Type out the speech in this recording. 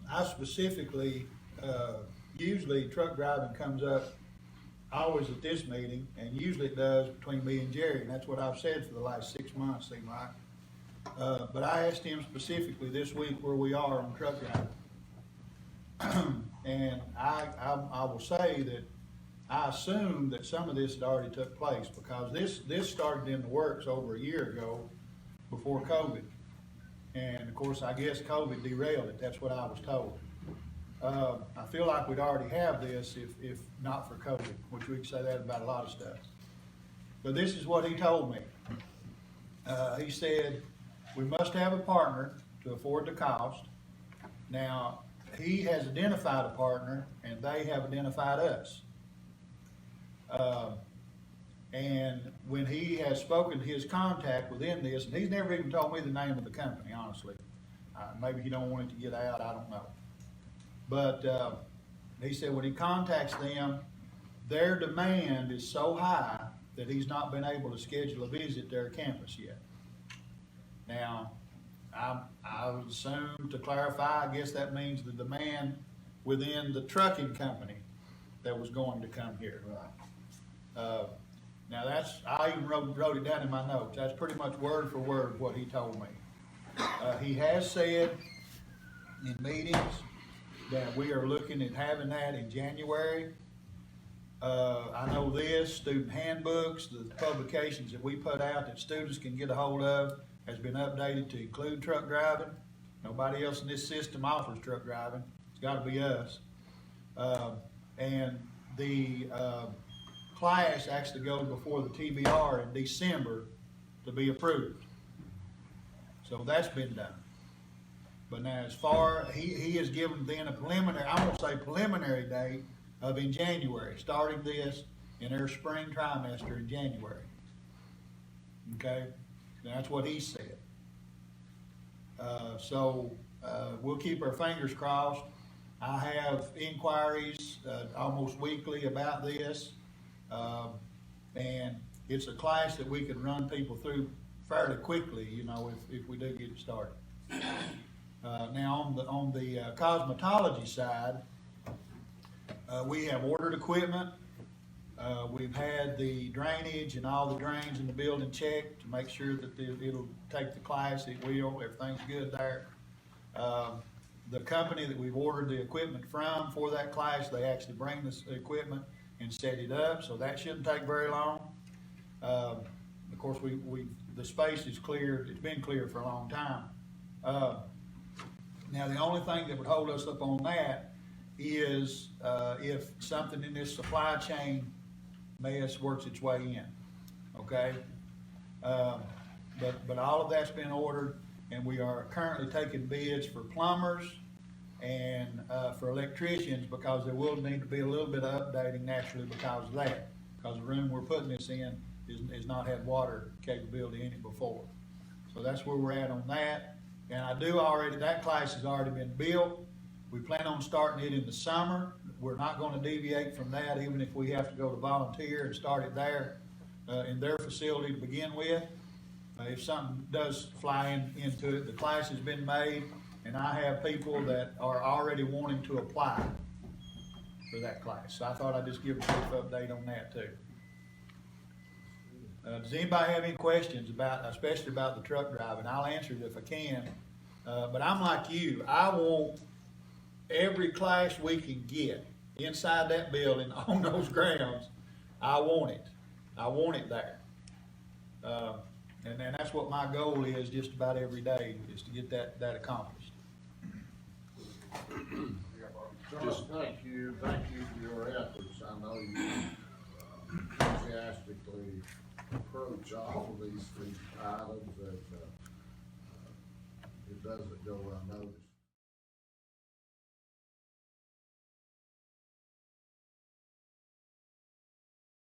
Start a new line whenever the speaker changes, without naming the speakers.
I specifically, usually truck driving comes up always at this meeting, and usually it does between me and Jerry, and that's what I've said for the last 6 months, seem like. But I asked him specifically this week where we are on truck driving. And I will say that I assume that some of this had already took place, because this started in the works over a year ago before COVID. And of course, I guess COVID derailed it, that's what I was told. I feel like we'd already have this if not for COVID, which we can say that about a lot of stuff. But this is what he told me. He said, we must have a partner to afford the cost. Now, he has identified a partner, and they have identified us. And when he has spoken to his contact within this, and he's never even told me the name of the company, honestly. Maybe he don't want it to get out, I don't know. But he said when he contacts them, their demand is so high that he's not been able to schedule a visit to their campus yet. Now, I would assume, to clarify, I guess that means the demand within the trucking company that was going to come here. Now I even wrote it down in my notes. That's pretty much word for word what he told me. He has said in meetings that we are looking at having that in January. I know this, student handbooks, the publications that we put out that students can get a hold of has been updated to include truck driving. Nobody else in this system offers truck driving. It's got to be us. And the class actually goes before the TBR in December to be approved. So that's been done. But now as far, he has given then a preliminary, I'm gonna say preliminary date of in January, starting this in their spring trimester in January. Okay, that's what he said. So we'll keep our fingers crossed. I have inquiries almost weekly about this. And it's a class that we can run people through fairly quickly, you know, if we do get it started. Now on the cosmetology side, we have ordered equipment. We've had the drainage and all the drains in the building checked to make sure that it'll take the class. It will. Everything's good there. The company that we've ordered the equipment from for that class, they actually bring this equipment and set it up, so that shouldn't take very long. Of course, the space is cleared. It's been cleared for a long time. Now, the only thing that would hold us up on that is if something in this supply chain mess works its way in. Okay, but all of that's been ordered, and we are currently taking bids for plumbers and for electricians, because there will need to be a little bit of updating naturally because of that, because the room we're putting this in is not had water capability in it before. So that's where we're at on that. And that class has already been built. We plan on starting it in the summer. We're not going to deviate from that, even if we have to go to volunteer and start it there in their facility to begin with. If something does fly into it, the class has been made, and I have people that are already wanting to apply for that class. So I thought I'd just give a brief update on that too. Does anybody have any questions especially about the truck driving? I'll answer it if I can. But I'm like you. I want every class we can get inside that building on those grounds. I want it. I want it there. And that's what my goal is just about every day, is to get that accomplished.
Just thank you for your efforts. I know you enthusiastically approach all of these items that it doesn't go unnoticed.